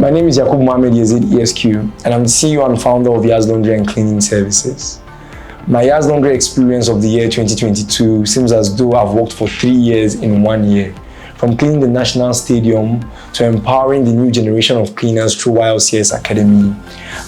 My name is Yakubu Mohammed Yazid ESQ, and I'm the CEO and founder of Yaz Laundry Cleaning Services. My Yaz Laundry experience of the year 2022 seems as though I've worked for 3 years in 1 year, from cleaning the National Stadium to empowering the new generation of cleaners through YLCS Academy,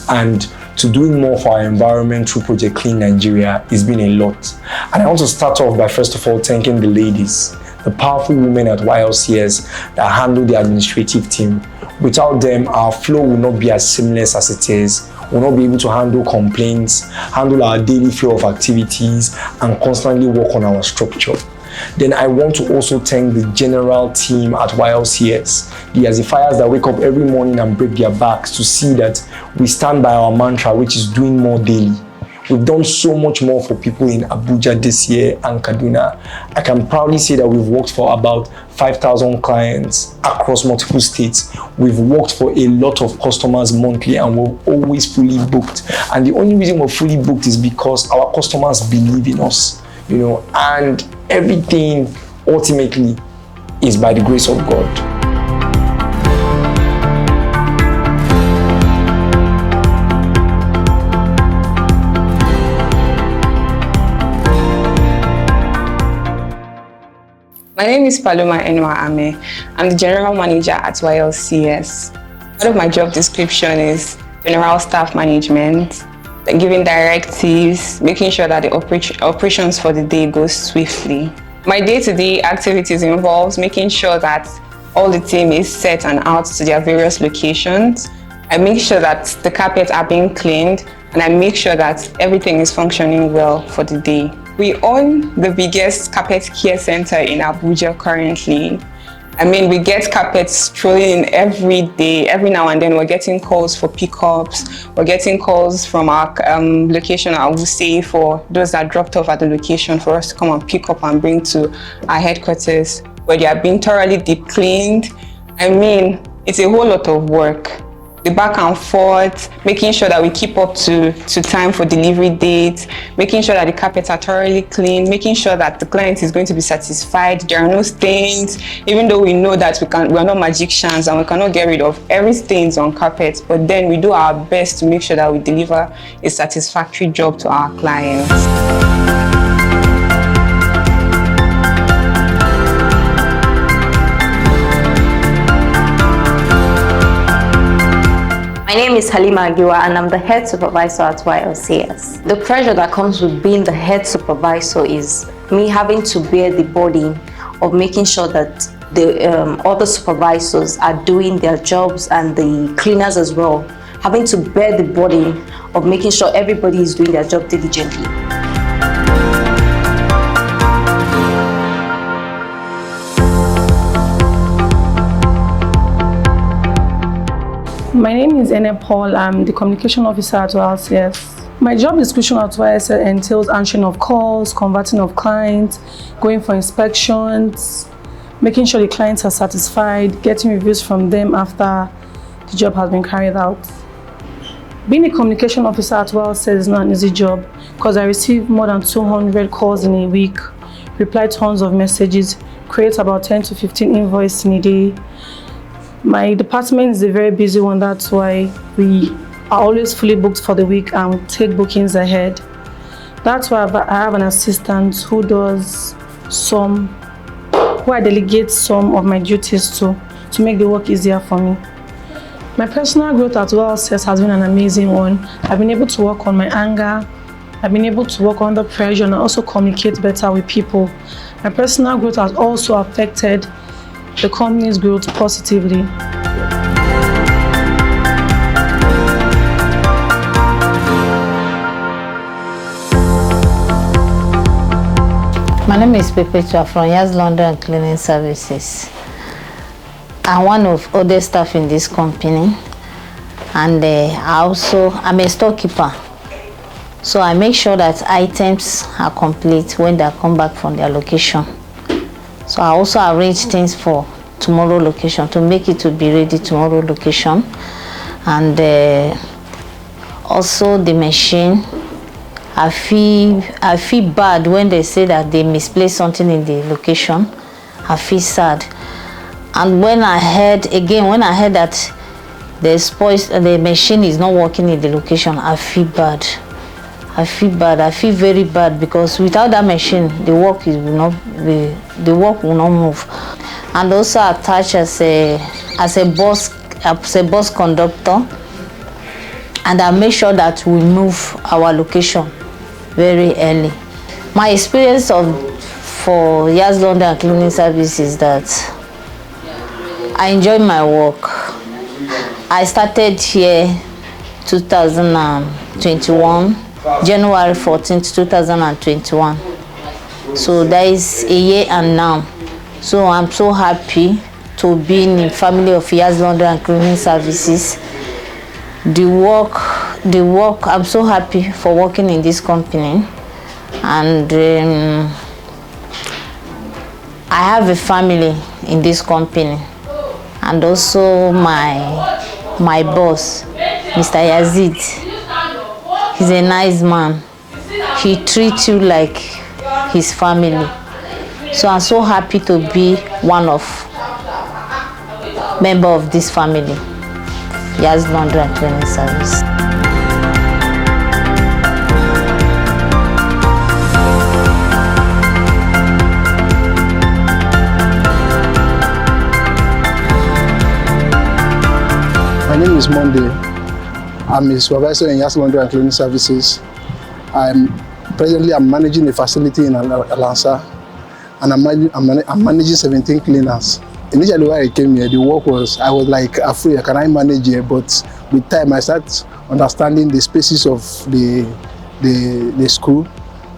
and to doing more for our environment through Project Clean Nigeria. It's been a lot. And I want to start off by first of all thanking the ladies, the powerful women at YLCS that handle the administrative team. Without them, our flow will not be as seamless as it is. We'll not be able to handle complaints, handle our daily flow of activities, and constantly work on our structure. Then I want to also thank the general team at YLCS, the Yazifiers that wake up every morning and break their backs to see that we stand by our mantra, which is doing more daily. We've done so much more for people in Abuja this year and Kaduna. I can proudly say that we've worked for about 5,000 clients across multiple states. We've worked for a lot of customers monthly and we're always fully booked. And the only reason we're fully booked is because our customers believe in us, and everything ultimately is by the grace of God. My name is Paloma Enwa Ame. I'm the General Manager at YLCS. Part of my job description is General Staff Management, giving directives, making sure that the operations for the day goes swiftly. My day-to-day activities involves making sure that all the team is set and out to their various locations. I make sure that the carpets are being cleaned, and I make sure that everything is functioning well for the day. We own the biggest carpet care center in Abuja currently. We get carpets strolling in every day. Every now and then we're getting calls for pickups. We're getting calls from our location at Wuse for those that dropped off at the location for us to come and pick up and bring to our headquarters, where they are being thoroughly deep cleaned. It's a whole lot of work. The back and forth, making sure that we keep up to time for delivery dates, making sure that the carpets are thoroughly clean, making sure that the client is going to be satisfied, there are no stains, even though we know that we are not magicians and we cannot get rid of every stains on carpets, but then we do our best to make sure that we deliver a satisfactory job to our clients. My name is Halima Agiwa and I'm the head supervisor at YLCS. The pressure that comes with being the head supervisor is me having to bear the burden of making sure that the other supervisors are doing their jobs, and the cleaners as well, having to bear the burden of making sure everybody is doing their job diligently. My name is Ene Paul. I'm the communication officer at YLCS. My job description at YLCS entails answering of calls, converting of clients, going for inspections, making sure the clients are satisfied, getting reviews from them after the job has been carried out. Being a communication officer at YLCS is not an easy job because I receive more than 200 calls in a week, reply tons of messages, create about 10 to 15 invoices in a day. My department is a very busy one, that's why we are always fully booked for the week and we take bookings ahead. That's why I have an assistant who I delegate some of my duties to make the work easier for me. My personal growth at YLCS has been an amazing one. I've been able to work on my anger, I've been able to work under pressure, and also communicate better with people. My personal growth has also affected the company's growth positively. My name is Pepetua from Yaz Laundry Cleaning Services. I'm one of other staff in this company, and I'm a storekeeper. So I make sure that items are complete when they come back from their location. So I also arrange things for tomorrow location to make it to be ready tomorrow location. And also the machine, I feel bad when they say that they misplaced something in the location. I feel sad. And when I heard that the machine is not working in the location, I feel bad. I feel very bad, because without that machine, the work will not move. And also attached as a bus conductor, and I make sure that we move our location very early. My experience for Yaz Laundry and Cleaning Services is that I enjoy my work. I started here 2021, January 14th, 2021. So that is a year and now. So I'm so happy to be in the family of Yaz Laundry and Cleaning Services. The work, I'm so happy for working in this company. And I have a family in this company. And also my boss, Mr. Yazid. He's a nice man. He treats you like his family. So I'm so happy to be one of member of this family, Yaz Laundry and Cleaning Service. My name is Monday. I'm a supervisor in Yaz Laundry and Cleaning Services. Presently I'm managing a facility in Alansa, and I'm managing 17 cleaners. Initially when I came here, the work was, I was like afraid, can I manage here? But with time I start understanding the spaces of the school,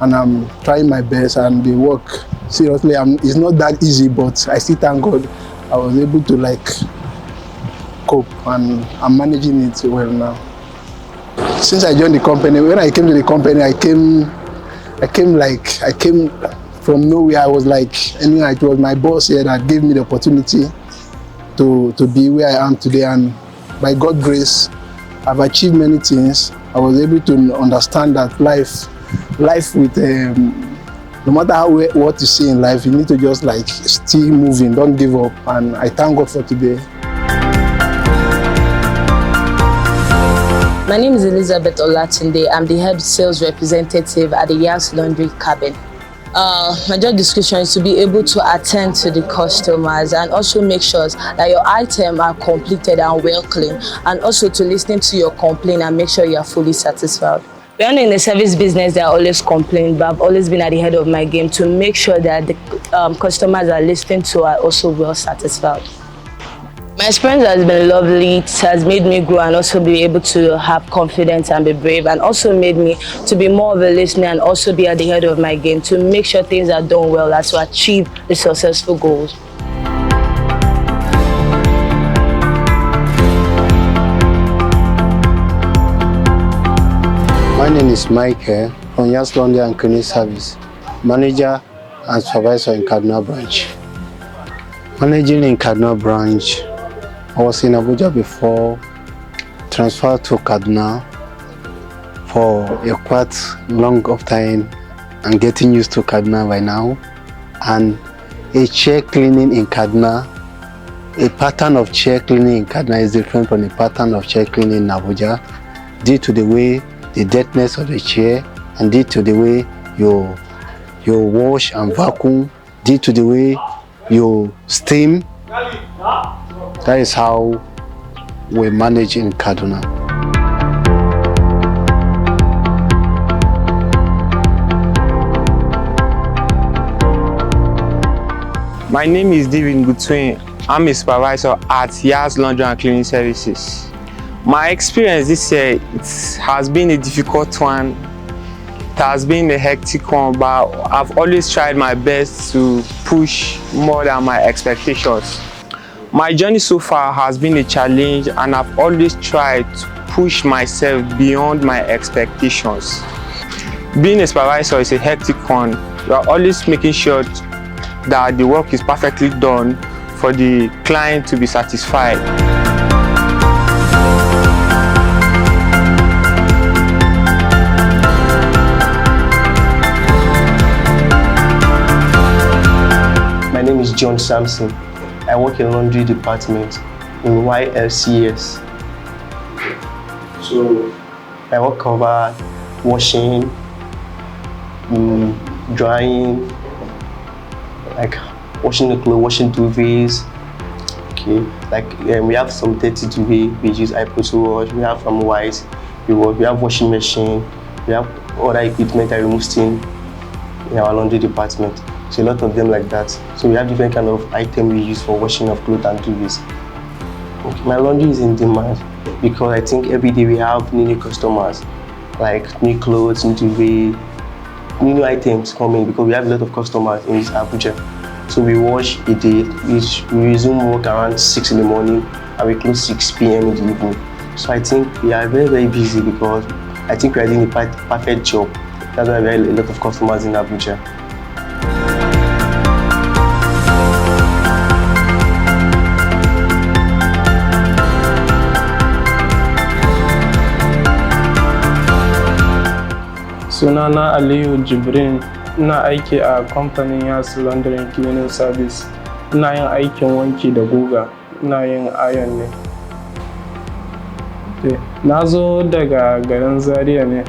and I'm trying my best, and the work, seriously, it's not that easy, but I still thank God I was able to cope, and I'm managing it well now. Since I joined the company, when I came to the company, I came from nowhere. I was it was my boss here that gave me the opportunity to be where I am today, and by God's grace, I've achieved many things. I was able to understand that life with no matter what you see in life, you need to just still moving, don't give up, and I thank God for today. My name is Elizabeth Olatunde. I'm the head sales representative at the Yaz Laundry cabin. My job description is to be able to attend to the customers and also make sure that your items are completed and well cleaned, and also to listen to your complaint and make sure you are fully satisfied. We are in the service business, there are always complaints, but I've always been at the head of my game to make sure that the customers are listening to are also well satisfied. My experience has been lovely. It has made me grow and also be able to have confidence and be brave, and also made me to be more of a listener and also be at the head of my game to make sure things are done well as to achieve the successful goals. My name is Michael from Yaz Laundry and Cleaning Service, manager and supervisor in Kaduna branch. Managing in Kaduna branch, I was in Abuja before, transferred to Kaduna for a quite long of time and getting used to Kaduna by now. And a chair cleaning in Kaduna, a pattern of chair cleaning in Kaduna is different from the pattern of chair cleaning in Abuja, due to the way the deadness of the chair, and due to the way you wash and vacuum, due to the way you steam. That is how we manage in Kaduna. My name is David Ngutwin. I'm a supervisor at Yaz Laundry and Cleaning Services. My experience this year, it has been a difficult one. It has been a hectic one, but I've always tried my best to push more than my expectations. My journey so far has been a challenge, and I've always tried to push myself beyond my expectations. Being a supervisor is a hectic one. You are always making sure that the work is perfectly done for the client to be satisfied. My name is John Sampson. I work in laundry department in YLCS. So my work covered washing, drying, like washing the clothes, washing duvets. Okay, like we have some dirty duvet, we use iPod to wash. We have white, we have washing machine. We have other equipment that remove steam in our laundry department. So a lot of them like that. So we have different kind of items we use for washing of clothes and duvets. Okay, my laundry is in demand because I think every day we have new customers, like new clothes, new duvet, new items coming because we have a lot of customers in this Abuja. So we wash a day, we resume work around 6 in the morning and we close 6 p.m. in the evening. So I think we are very, very busy because I think we are doing a perfect job. That's why we have a lot of customers in Abuja. Sunana Aliyu Jibrin, ina aiki a kamfanin Yaz Laundry Cleaning Services. Ina yin aikin wanki da guga, ina yin iron ne. Na zo daga garin Zaria ne,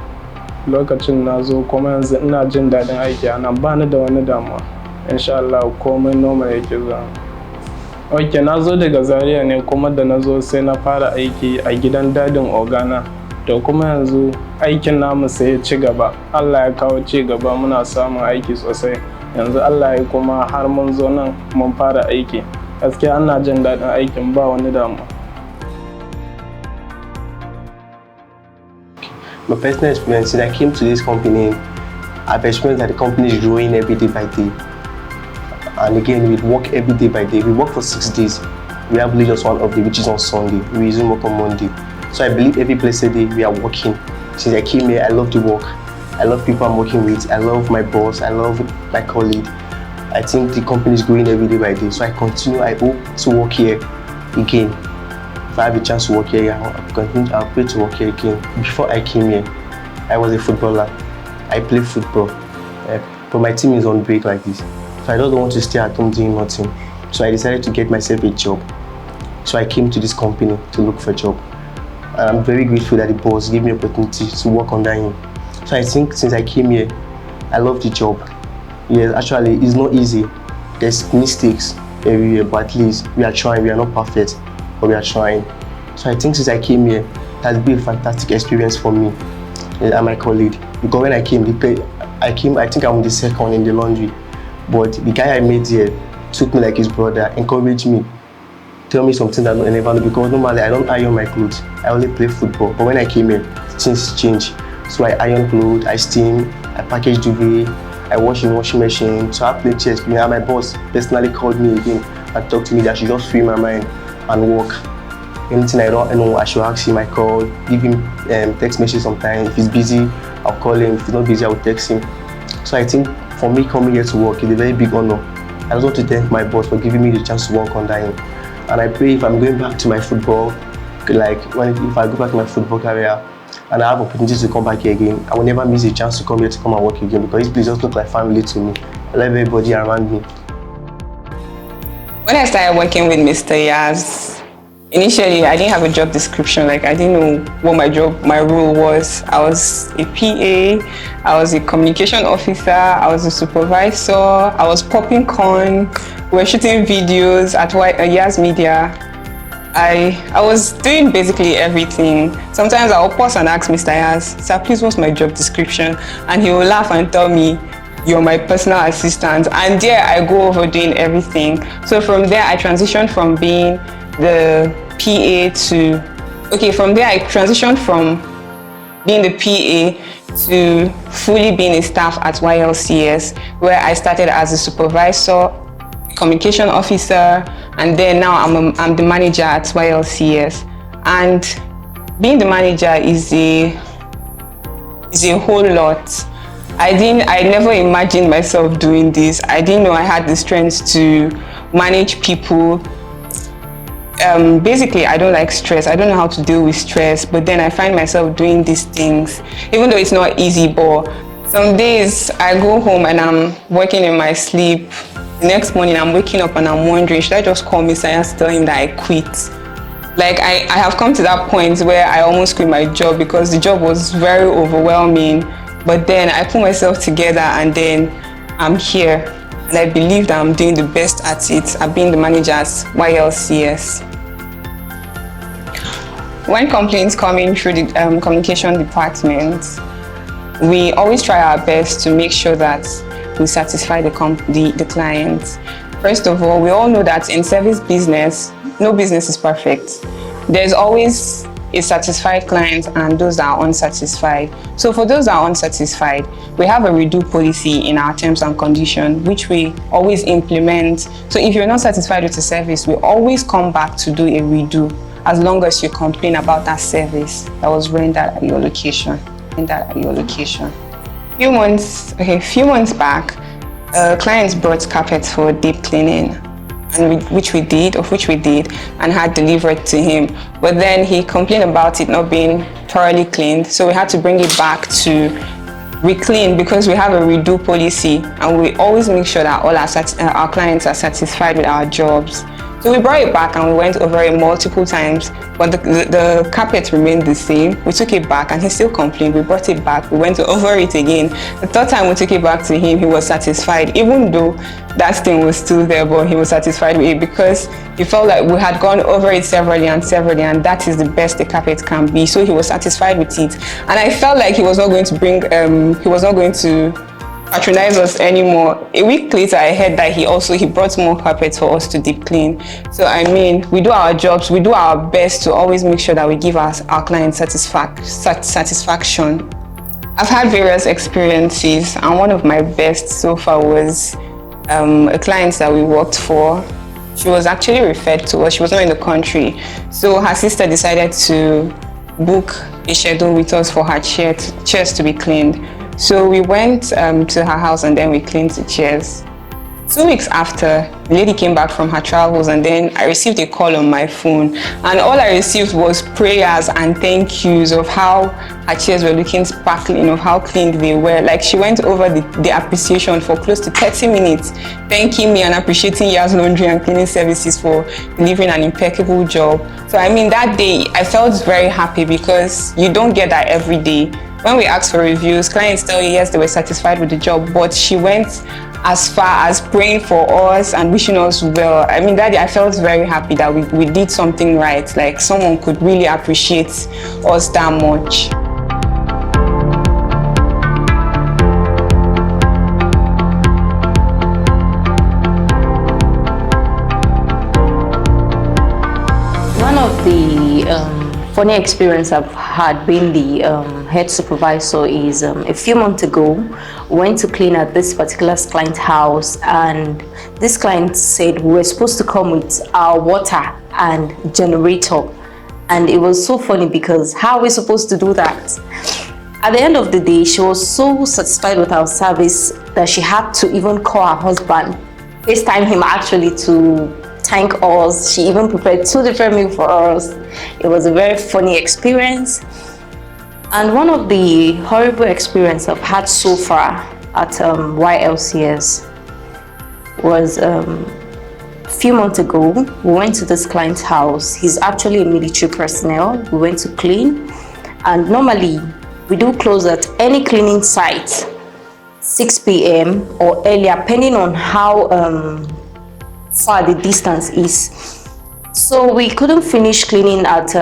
lokacin na zo kuma yanzu ina jin daɗin aiki a nan, ba ni da wani damuwa. Insha Allah komai normal yake zuwa. Ok, na zo daga Zaria ne kuma da na zo sai na fara aiki a gidan dadin ogana. To kuma yanzu aikin namu sai ya ci gaba. Allah ya kawo ci gaba, muna samun aiki sosai. Yanzu Allah ya kuma har mun zo nan mun fara aiki. Gaskiya ana jin daɗin aikin, ba wani damuwa. My personal experience, since I came to this company, I've experienced that the company is growing every day by day. And again, we work every day by day. We work for 6 days. We have just one off day, which is on Sunday. We resume work on Monday. So I believe every blessed day we are working. Since I came here, I love the work. I love people I'm working with. I love my boss. I love my colleague. I think the company is growing every day by day. So I continue. I hope to work here again. If I have a chance to work here, I'll pray to work here again. Before I came here, I was a footballer. I play football. But my team is on break like this. So I don't want to stay at home doing nothing. So I decided to get myself a job. So I came to this company to look for a job. And I'm very grateful that the boss gave me the opportunity to work under him. So I think since I came here, I love the job. Yes, actually, it's not easy. There's mistakes everywhere, but at least we are trying. We are not perfect, but we are trying. So I think since I came here, it has been a fantastic experience for me and my colleague. Because when I came, I think I'm the second in the laundry. But the guy I met here took me like his brother, encouraged me, tell me something that I never know, because normally I don't iron my clothes. I only play football. But when I came here, things changed. So I iron clothes, I steam, I package duvet, I wash in washing machine. So I play chess. And my boss personally called me again and talked to me that I should just free my mind and work. Anything I don't know, I should ask him. I call, give him text message sometimes. If he's busy, I'll call him. If he's not busy, I will text him. So I think for me coming here to work is a very big honor. I just want to thank my boss for giving me the chance to work under him. And I pray if I'm going back to my football, like if I go back to my football career and I have opportunities to come back here again, I will never miss a chance to come here to come and work again, because this place just looks like family to me. I love everybody around me. When I started working with Mr. Yaz, initially I didn't have a job description. Like, I didn't know what my role was. I was a PA, I was a communication officer, I was a supervisor, I was popping corn, we were shooting videos at Yaz Media. I was doing basically everything. Sometimes I'll pause and ask Mr. Yaz, "Sir, please, what's my job description?" And he will laugh and tell me, "You're my personal assistant." And there I go over doing everything. So from there I transitioned from being the PA from there I transitioned from being the PA to fully being a staff at YLCS, where I started as a supervisor, communication officer, and then now I'm the manager at YLCS. And being the manager is a whole lot. I never imagined myself doing this. I didn't know I had the strength to manage people. Basically, I don't like stress. I don't know how to deal with stress, but then I find myself doing these things, even though it's not easy. But some days I go home and I'm working in my sleep. The next morning I'm waking up and I'm wondering, should I just call Mr. Yaz to tell him that I quit? Like I have come to that point where I almost quit my job because the job was very overwhelming. But then I put myself together and then I'm here. And I believe that I'm doing the best at it. I've been the manager at YLCS. When complaints come in through the communication department, we always try our best to make sure that we satisfy the client. First of all, we all know that in service business, no business is perfect. There's always a satisfied client and those that are unsatisfied. So for those that are unsatisfied, we have a redo policy in our terms and conditions, which we always implement. So if you're not satisfied with the service, we always come back to do a redo, as long as you complain about that service that was rendered at your location. Few months back, clients brought carpets for deep cleaning, and which we did, and had delivered to him. But then he complained about it not being thoroughly cleaned, so we had to bring it back to re-clean because we have a redo policy, and we always make sure that all our clients are satisfied with our jobs. So we brought it back and we went over it multiple times, but the carpet remained the same. We took it back and he still complained. We brought it back, we went over it again. The third time we took it back to him, he was satisfied, even though that stain was still there, but he was satisfied with it because he felt like we had gone over it severally, and that is the best the carpet can be. So he was satisfied with it. And I felt like he was not going to patronize us anymore. A week later, I heard that he brought more carpets for us to deep clean. So I mean, we do our jobs, we do our best to always make sure that we give our clients satisfaction. I've had various experiences, and one of my best so far was a client that we worked for. She was actually referred to us. She was not in the country, so her sister decided to book a schedule with us for her chairs to be cleaned. So we went to her house and then we cleaned the chairs. 2 weeks after, the lady came back from her travels, and then I received a call on my phone, and all I received was prayers and thank yous of how her chairs were looking sparkling, of how clean they were. Like, she went over the appreciation for close to 30 minutes, thanking me and appreciating Yaz Laundry and Cleaning Services for delivering an impeccable job. So I mean, that day I felt very happy because you don't get that every day. When we ask for reviews, clients tell you yes, they were satisfied with the job, but she went as far as praying for us and wishing us well. I mean, that day I felt very happy that we did something right, like someone could really appreciate us that much. One of the funny experience I've had being the head supervisor is a few months ago, we went to clean at this particular client's house, and this client said we were supposed to come with our water and generator, and it was so funny because how are we supposed to do that? At the end of the day, she was so satisfied with our service that she had to even call her husband, FaceTime him actually, to thank us. She even prepared 2 different meals for us. It was a very funny experience. And one of the horrible experiences I've had so far at YLCS was a few months ago. We went to this client's house. He's actually a military personnel. We went to clean, and normally we do close at any cleaning site 6 p.m. or earlier, depending on how far the distance is. So we couldn't finish cleaning at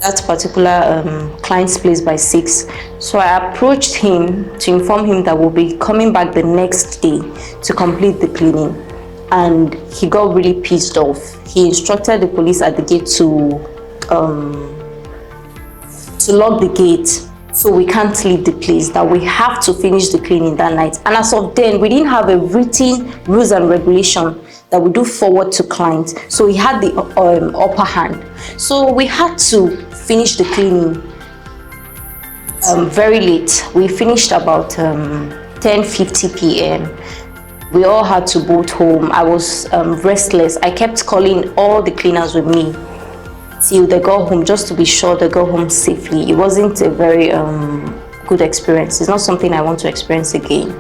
that particular client's place by 6. So I approached him to inform him that we'll be coming back the next day to complete the cleaning, and he got really pissed off. He instructed the police at the gate to lock the gate, so we can't leave the place, that we have to finish the cleaning that night. And as of then, we didn't have a written rules and regulation that we do forward to clients, so he had the upper hand. So we had to finish the cleaning very late. We finished about 10:50 p.m. We all had to boat home. I was restless. I kept calling all the cleaners with me till they got home, just to be sure they got home safely. It wasn't a very good experience. It's not something I want to experience again.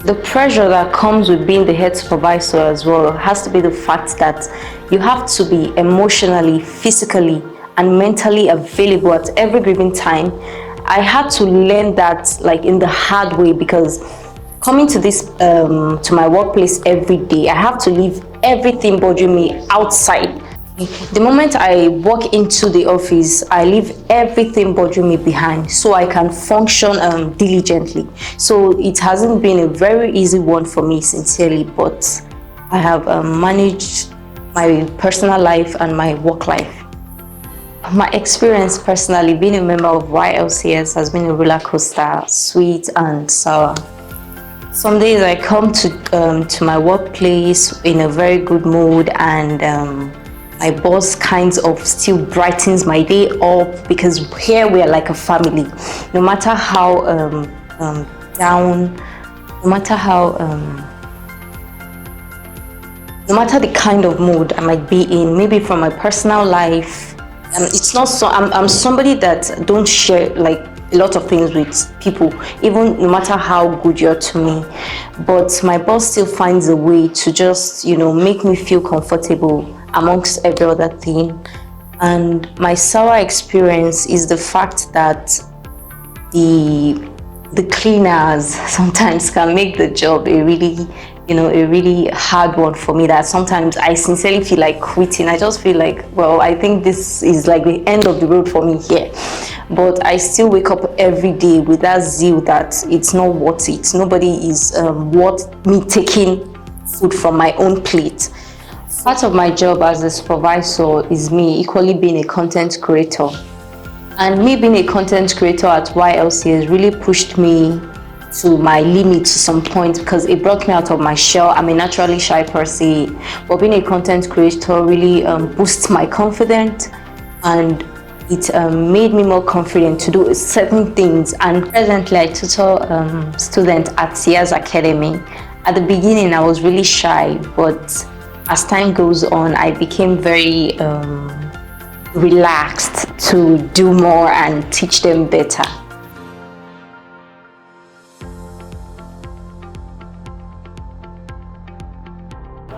The pressure that comes with being the head supervisor as well has to be the fact that you have to be emotionally, physically, and mentally available at every given time. I had to learn that like in the hard way, because coming to this to my workplace every day, I have to leave everything bothering me outside. The moment I walk into the office, I leave everything bothering me behind so I can function diligently. So it hasn't been a very easy one for me, sincerely, but I have managed my personal life and my work life. My experience personally, being a member of YLCS has been a roller coaster, sweet and sour. Some days I come to my workplace in a very good mood, and my boss kind of still brightens my day up, because here we are like a family. No matter how down, no matter the kind of mood I might be in, maybe from my personal life, it's not so. I'm somebody that don't share like a lot of things with people, even no matter how good you're to me. But my boss still finds a way to just, make me feel comfortable amongst every other thing. And my sour experience is the fact that the cleaners sometimes can make the job a really hard one for me, that sometimes I sincerely feel like quitting. I just feel like, well, I think this is like the end of the road for me here. But I still wake up every day with that zeal that it's not worth it. Nobody is worth me taking food from my own plate. Part of my job as a supervisor is me equally being a content creator. And me being a content creator at YLCS really pushed me to my limit to some point, because it brought me out of my shell. I'm a naturally shy person, but being a content creator really boosts my confidence, and it made me more confident to do certain things. And presently I tutor students at Yaz Academy. At the beginning I was really shy, but as time goes on I became very relaxed to do more and teach them better.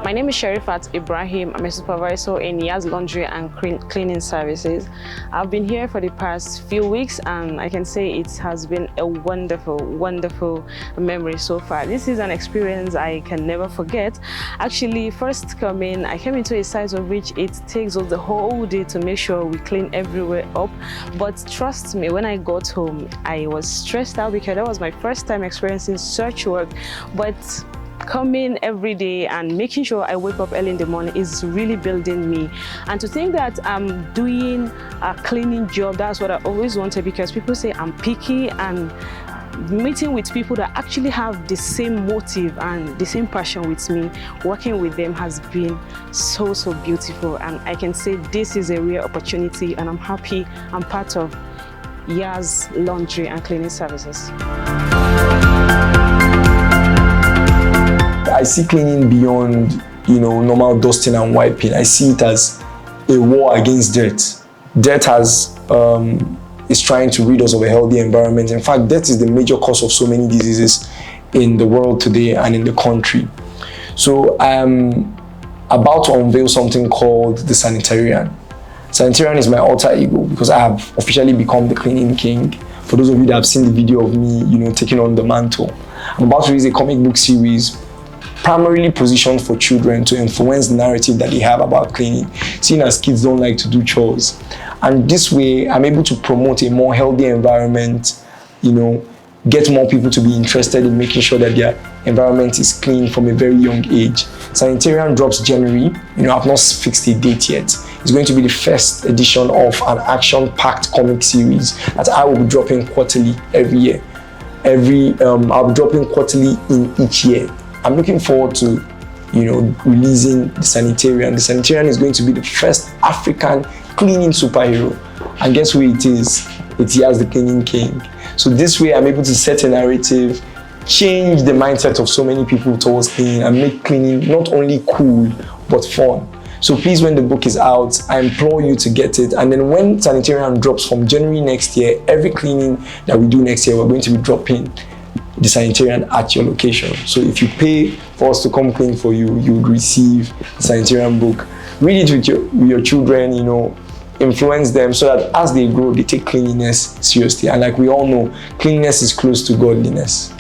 My name is Sherifat Ibrahim. I'm a supervisor in Yaz Laundry and Cleaning Services. I've been here for the past few weeks, and I can say it has been a wonderful, wonderful memory so far. This is an experience I can never forget. Actually, first coming, I came into a site of which it takes us the whole day to make sure we clean everywhere up. But trust me, when I got home, I was stressed out because that was my first time experiencing such work. But coming every day and making sure I wake up early in the morning is really building me. And to think that I'm doing a cleaning job, that's what I always wanted, because people say I'm picky, and meeting with people that actually have the same motive and the same passion with me, working with them has been so beautiful. And I can say this is a rare opportunity, and I'm happy I'm part of Yaz Laundry and Cleaning Services. I see cleaning beyond, normal dusting and wiping. I see it as a war against dirt. Dirt is trying to rid us of a healthy environment. In fact, dirt is the major cause of so many diseases in the world today and in the country. So I'm about to unveil something called the Sanitarian. Sanitarian is my alter ego, because I have officially become the cleaning king. For those of you that have seen the video of me, taking on the mantle, I'm about to release a comic book series primarily positioned for children to influence the narrative that they have about cleaning, seeing as kids don't like to do chores. And this way, I'm able to promote a more healthy environment, get more people to be interested in making sure that their environment is clean from a very young age. Sanitarian drops January. I've not fixed a date yet. It's going to be the first edition of an action-packed comic series that I will be dropping quarterly every year. I'll be dropping quarterly in each year. I'm looking forward to, releasing the Sanitarian. The Sanitarian is going to be the first African cleaning superhero. And guess who it is? It's Yaz the Cleaning King. So this way I'm able to set a narrative, change the mindset of so many people towards cleaning, and make cleaning not only cool, but fun. So please, when the book is out, I implore you to get it. And then when Sanitarian drops from January next year, every cleaning that we do next year, we're going to be dropping the sanitarian at your location. So if you pay for us to come clean for you, you would receive the sanitarian book. Read it with your children, you know, influence them so that as they grow, they take cleanliness seriously. And like we all know, cleanliness is close to godliness.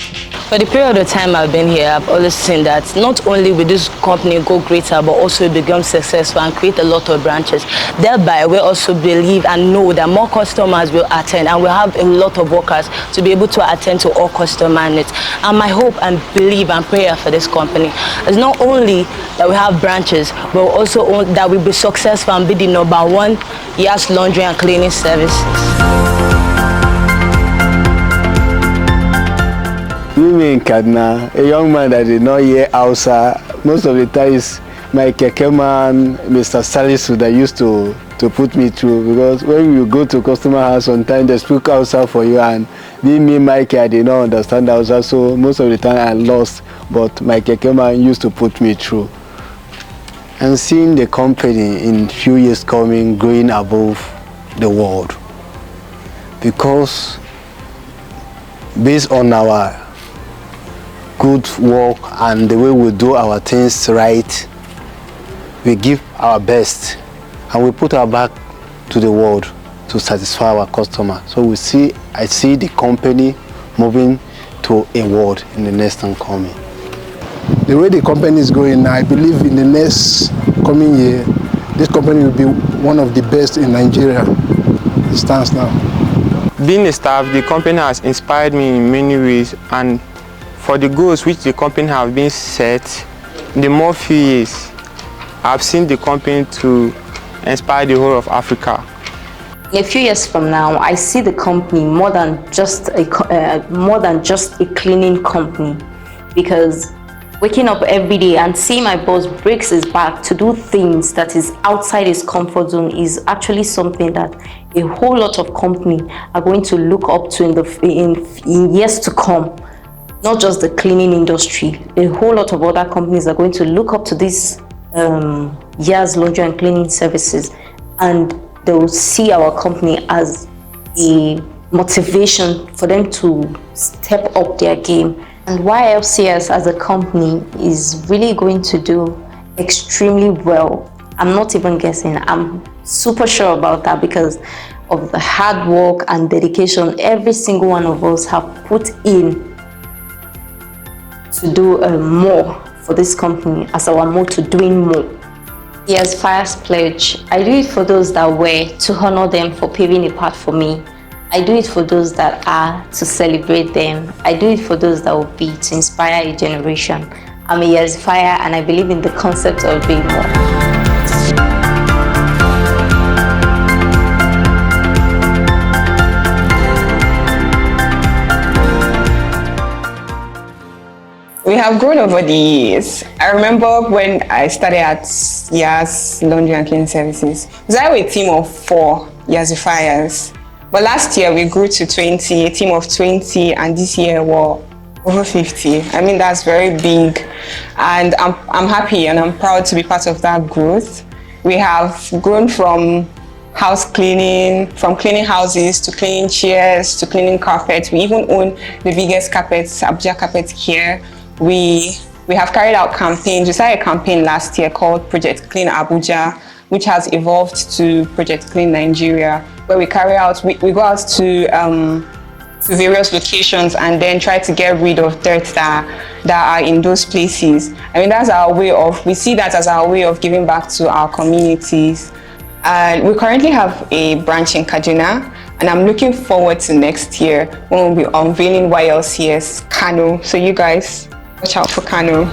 For the period of time I've been here, I've always seen that not only will this company go greater, but also become successful and create a lot of branches. Thereby, we also believe and know that more customers will attend, and we have a lot of workers to be able to attend to all customer needs. And my hope and belief and prayer for this company is not only that we have branches, but also that we'll be successful and be the #1 Yaz Laundry and Cleaning Services. Living in Kaduna, a young man that did not hear Hausa, most of the times my keke man, Mr. Salisu, that used to put me through, because when you go to customer house, sometimes they speak Hausa for you, and me, Mike, I did not understand Hausa, so most of the time I lost, but my keke man used to put me through. And seeing the company in few years coming, growing above the world, because based on our good work and the way we do our things right, we give our best and we put our back to the world to satisfy our customer. So I see the company moving to a world in the next time coming. The way the company is going now, I believe in the next coming year, this company will be one of the best in Nigeria. It stands now. Being a staff, the company has inspired me in many ways, and for the goals which the company have been set, in the more few years, I've seen the company to inspire the whole of Africa. In a few years from now, I see the company more than just a cleaning company, because waking up every day and seeing my boss breaks his back to do things that is outside his comfort zone is actually something that a whole lot of companies are going to look up to in years to come. Not just the cleaning industry, a whole lot of other companies are going to look up to this Yaz Laundry and Cleaning Services, and they will see our company as a motivation for them to step up their game. And YLCS as a company is really going to do extremely well. I'm not even guessing, I'm super sure about that because of the hard work and dedication every single one of us have put in to do more for this company, as our motto, doing more. Yes, Fire's pledge. I do it for those that were, to honor them for paving a path for me. I do it for those that are, to celebrate them. I do it for those that will be, to inspire a generation. I'm a Yaz Fire, and I believe in the concept of doing more. We have grown over the years. I remember when I started at Yaz Laundry and Cleaning Services, we started with a team of 4 Yazifiers. But last year we grew to 20, a team of 20, and this year we're over 50. I mean, that's very big. And I'm happy and I'm proud to be part of that growth. We have grown from house cleaning, from cleaning houses to cleaning chairs to cleaning carpets. We even own the biggest carpets, Abuja carpets here. We have carried out campaigns. We started a campaign last year called Project Clean Abuja, which has evolved to Project Clean Nigeria, where we go out to various locations and then try to get rid of dirt that are in those places. I mean, we see that as our way of giving back to our communities. We currently have a branch in Kaduna, and I'm looking forward to next year when we'll be unveiling YLCS Kano. So you guys, watch out for Kano.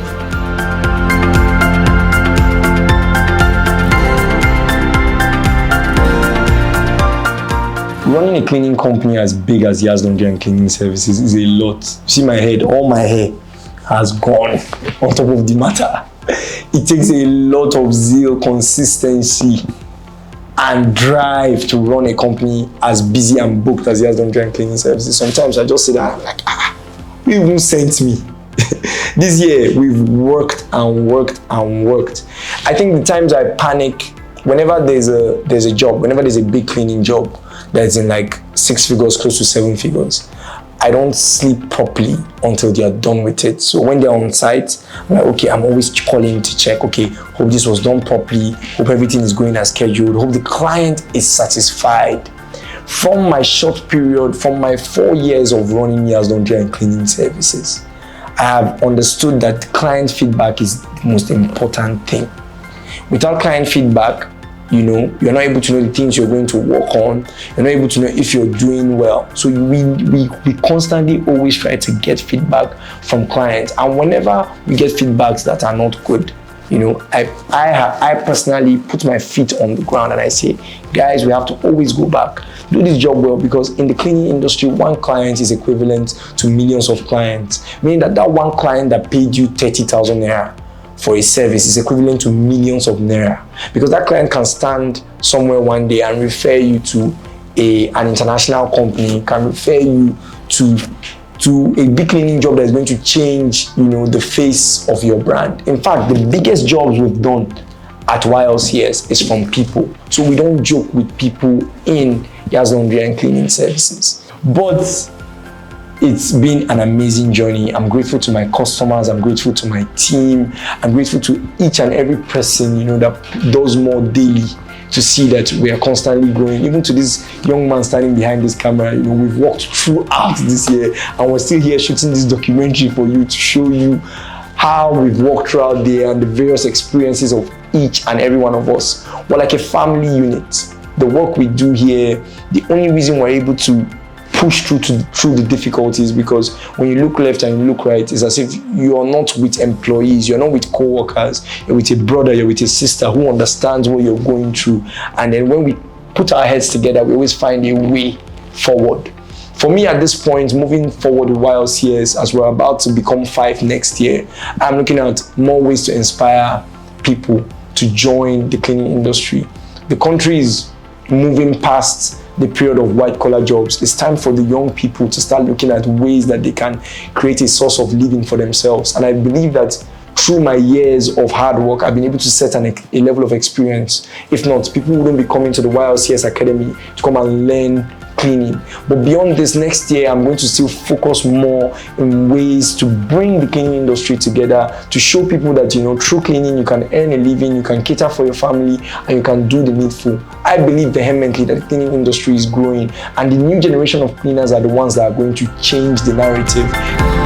Running a cleaning company as big as Yaz Laundry and Cleaning Services is a lot. See my head, all my hair has gone on top of the matter. It takes a lot of zeal, consistency, and drive to run a company as busy and booked as Yaz Laundry and Cleaning Services. Sometimes I just say that, I'm like, who even sent me? This year, we've worked and worked and worked. I think the times I panic, whenever there's a job, whenever there's a big cleaning job that's in like 6 figures, close to 7 figures, I don't sleep properly until they are done with it. So when they're on site, I'm like, okay, I'm always calling to check, okay, hope this was done properly, hope everything is going as scheduled, hope the client is satisfied. From my short period, from my 4 years of running Yaz Laundry and Cleaning Services, I have understood that client feedback is the most important thing. Without client feedback, you know, you're not able to know the things you're going to work on. You're not able to know if you're doing well. So we constantly always try to get feedback from clients. And whenever we get feedbacks that are not good, you know, I personally put my feet on the ground and I say, guys, we have to always go back, do this job well, because in the cleaning industry, one client is equivalent to millions of clients. Meaning that one client that paid you 30,000 naira for a service is equivalent to millions of naira, because that client can stand somewhere one day and refer you to an international company, can refer you to a big cleaning job that is going to change, you know, the face of your brand. In fact, the biggest jobs we've done at YLCS is from people. So we don't joke with people in Yaz Laundry and Cleaning Services. But it's been an amazing journey. I'm grateful to my customers, I'm grateful to my team, I'm grateful to each and every person, you know, that does more daily to see that we are constantly growing. Even to this young man standing behind this camera, you know, we've worked throughout this year and we're still here shooting this documentary for you to show you how we've walked throughout there and the various experiences of each and every one of us. We're like a family unit. The work we do here, the only reason we're able to push through the difficulties, because when you look left and you look right, it's as if you are not with employees, you're not with co-workers, you're with a brother, you're with a sister who understands what you're going through. And then when we put our heads together, we always find a way forward. For me at this point, moving forward with YLCS, as we're about to become 5 next year, I'm looking at more ways to inspire people to join the cleaning industry. The country is moving past the period of white-collar jobs. It's time for the young people to start looking at ways that they can create a source of living for themselves. And I believe that through my years of hard work, I've been able to set a level of experience. If not, people wouldn't be coming to the YLCS Academy to come and learn cleaning. But beyond this, next year, I'm going to still focus more in ways to bring the cleaning industry together, to show people that, you know, through cleaning, you can earn a living, you can cater for your family, and you can do the needful. I believe vehemently that the cleaning industry is growing, and the new generation of cleaners are the ones that are going to change the narrative.